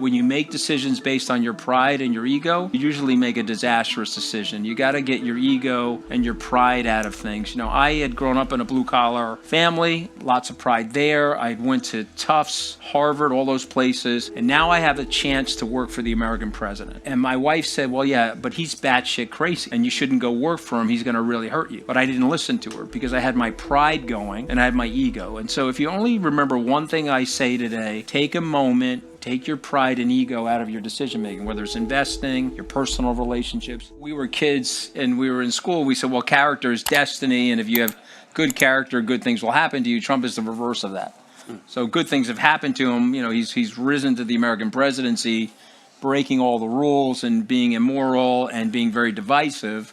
When you make decisions based on your pride and your ego, you usually make a disastrous decision. You got to get your ego and your pride out of things. You know, I had grown up in a blue-collar family, lots of pride there. I went to Tufts, Harvard, all those places, and now I have a chance to work for the American president. And my wife said, well, yeah, but he's batshit crazy, and you shouldn't go work for him. He's going to really hurt you. But I didn't listen to her because I had my pride going and I had my ego. And so if you only remember one thing I say today, take a moment, take your pride and ego out of your decision making, whether it's investing, your personal relationships. We were kids and we were in school. We said, well, character is destiny. And if you have good character, good things will happen to you. Trump is the reverse of that. So good things have happened to him. You know, he's risen to the American presidency, breaking all the rules and being immoral and being very divisive.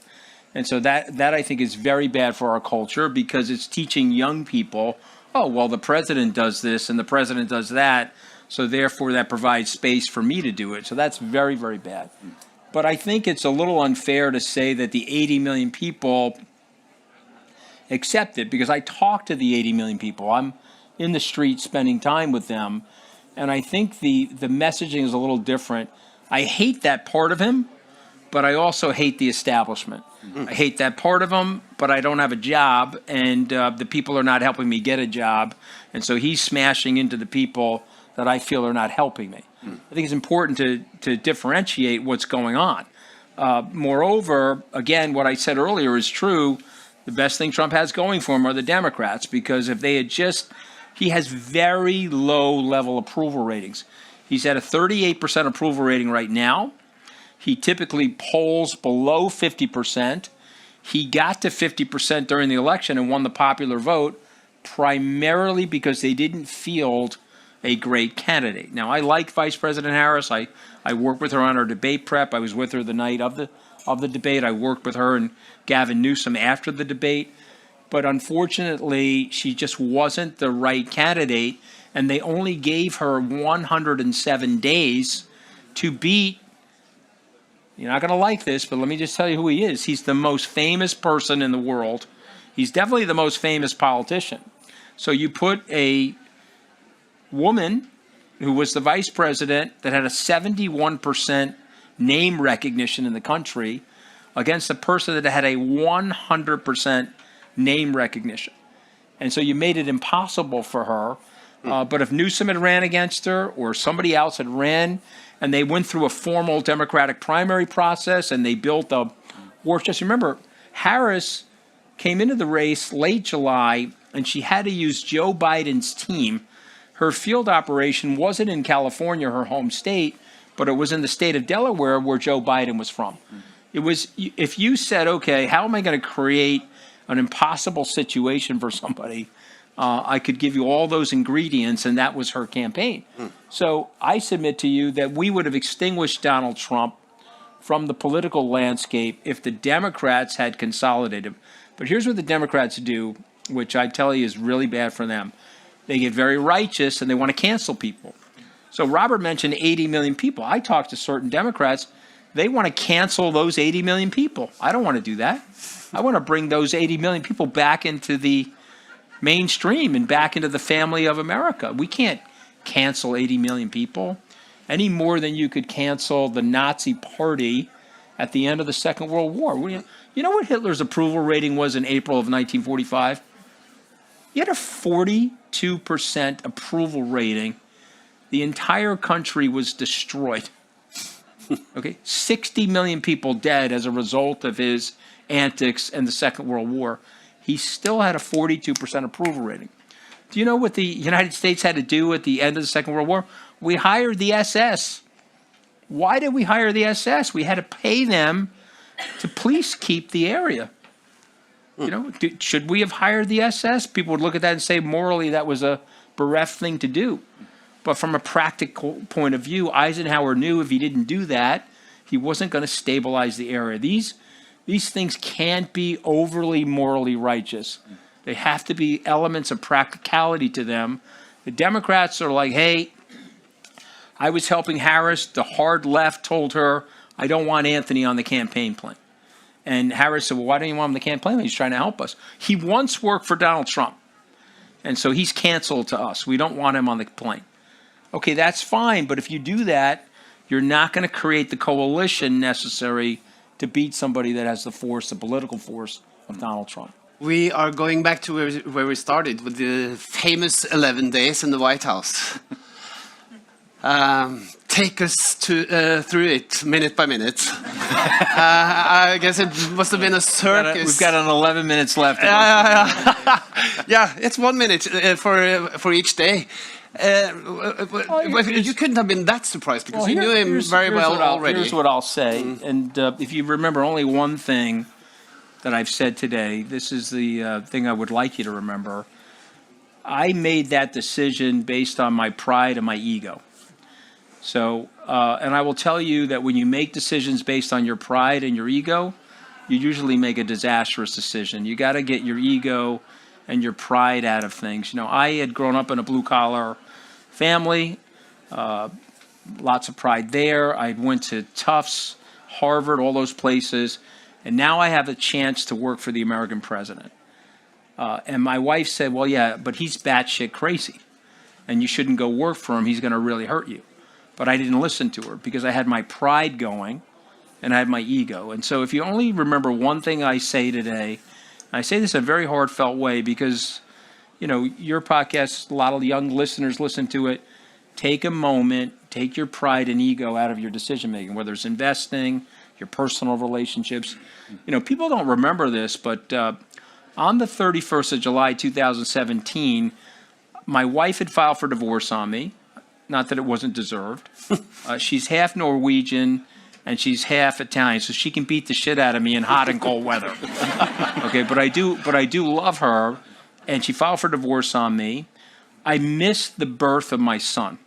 And so that I think is very bad for our culture because it's teaching young people, oh, well, the president does this and the president does that. So therefore, that provides space for me to do it. So that's very, very bad. But I think it's a little unfair to say that the 80 million people accept it because I talk to the 80 million people. I'm in the street spending time with them. And I think the messaging is a little different. I hate that part of him, but I also hate the establishment. I hate that part of him, but I don't have a job, and the people are not helping me get a job. And so he's smashing into the people that I feel are not helping me. I think it's important to differentiate what's going on. Moreover, again, what I said earlier is true. The best thing Trump has going for him are the Democrats, because if they had he has very low level approval ratings. He's at a 38% approval rating right now. He typically polls below 50%. He got to 50% during the election and won the popular vote primarily because they didn't field a great candidate. Now, I like Vice President Harris. I worked with her on her debate prep. I was with her the night of the debate. I worked with her and Gavin Newsom after the debate. But unfortunately, she just wasn't the right candidate, and they only gave her 107 days to beat. You're not going to like this, but let me just tell you who he is. He's the most famous person in the world. He's definitely the most famous politician. So you put a woman who was the vice president that had a 71% name recognition in the country against a person that had a 100% name recognition. And so you made it impossible for her. But if Newsom had ran against her or somebody else had ran and they went through a formal Democratic primary process and they built a war chest. Remember, Harris came into the race late July and she had to use Joe Biden's team. Her field operation wasn't in California, her home state, but it was in the state of Delaware where Joe Biden was from. It was, if you said, okay, how am I going to create an impossible situation for somebody? I could give you all those ingredients, and that was her campaign. So I submit to you that we would have extinguished Donald Trump from the political landscape if the Democrats had consolidated. But here's what the Democrats do, which I tell you is really bad for them. They get very righteous, and they want to cancel people. So Robert mentioned 80 million people. I talked to certain Democrats. They want to cancel those 80 million people. I don't want to do that. I want to bring those 80 million people back into the mainstream and back into the family of America. We can't cancel 80 million people any more than you could cancel the Nazi Party at the end of the Second World War. You know what Hitler's approval rating was in April of 1945? He had a 42% approval rating. The entire country was destroyed. Okay, 60 million people dead as a result of his antics in the Second World War. He still had a 42% approval rating. Do you know what the United States had to do at the end of the Second World War? We hired the SS. Why did we hire the SS? We had to pay them to police keep the area. You know, should we have hired the SS? People would look at that and say morally that was a bereft thing to do. But from a practical point of view, Eisenhower knew if he didn't do that, he wasn't going to stabilize the area. These things can't be overly morally righteous. They have to be elements of practicality to them. The Democrats are like, hey, I was helping Harris. The hard left told her, I don't want Anthony on the campaign plane. And Harris said, well, why don't you want him on the campaign plane? He's trying to help us. He once worked for Donald Trump. And so he's canceled to us. We don't want him on the plane. Okay, that's fine, but if you do that, you're not going to create the coalition necessary to beat somebody that has the force, the political force of Donald Trump. We are going back to where we started with the famous 11 days in the White House. Take us through it minute by minute. I guess it must have been a circus. We've got 11 minutes left. Yeah, it's 1 minute for each day. You couldn't have been that surprised because you knew him very well already. Here's what I'll say, and if you remember only one thing that I've said today, this is the thing I would like you to remember. I made that decision based on my pride and my ego. So, and I will tell you that when you make decisions based on your pride and your ego, you usually make a disastrous decision. You got to get your ego and your pride out of things. You know, I had grown up in a blue-collar family, lots of pride there. I went to Tufts, Harvard, all those places, and now I have a chance to work for the American president. And my wife said, well, yeah, but he's batshit crazy, and you shouldn't go work for him. He's going to really hurt you. But I didn't listen to her because I had my pride going and I had my ego. And so if you only remember one thing I say today, I say this in a very heartfelt way because, you know, your podcast, a lot of young listeners listen to it. Take a moment, take your pride and ego out of your decision making, whether it's investing, your personal relationships. You know, people don't remember this, but on the 31st of July, 2017, my wife had filed for divorce on me. Not that it wasn't deserved. She's half Norwegian and she's half Italian, so she can beat the shit out of me in hot and cold weather. Okay, but I do love her, and she filed for divorce on me. I missed the birth of my son.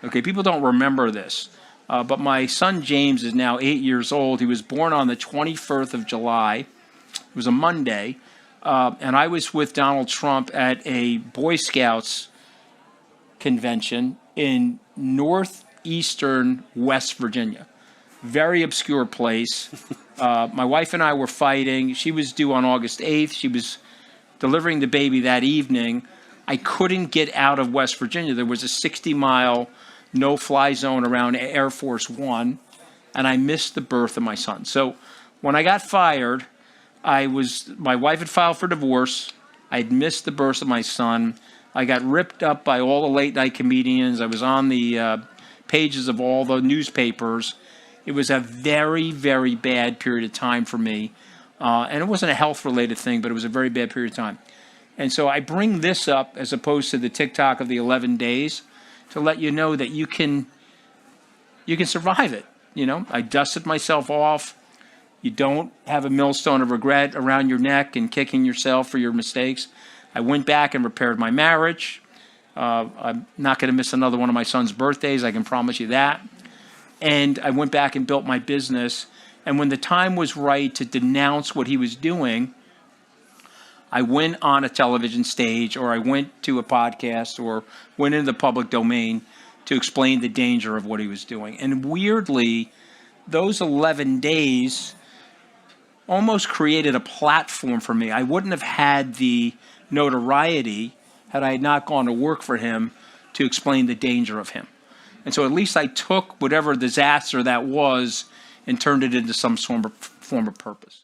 Okay, people don't remember this, but my son James is now 8 years old. He was born on the 21st of July. It was a Monday, and I was with Donald Trump at a Boy Scouts convention in northeastern West Virginia. Very obscure place. My wife and I were fighting. She was due on August 8th. She was delivering the baby that evening. I couldn't get out of West Virginia. There was a 60-mile no-fly zone around Air Force One, and I missed the birth of my son. So when I got fired, my wife had filed for divorce. I had missed the birth of my son. I got ripped up by all the late-night comedians. I was on the pages of all the newspapers. It was a very, very bad period of time for me. And it wasn't a health-related thing, but it was a very bad period of time. And so I bring this up as opposed to the TikTok of the 11 days to let you know that you can survive it. You know, I dusted myself off. You don't have a millstone of regret around your neck and kicking yourself for your mistakes. I went back and repaired my marriage. I'm not going to miss another one of my son's birthdays, I can promise you that. And I went back and built my business. And when the time was right to denounce what he was doing, I went on a television stage, or I went to a podcast, or went into the public domain to explain the danger of what he was doing. And weirdly, those 11 days almost created a platform for me. I wouldn't have had the notoriety had I not gone to work for him to explain the danger of him. And so at least I took whatever disaster that was and turned it into some form of purpose.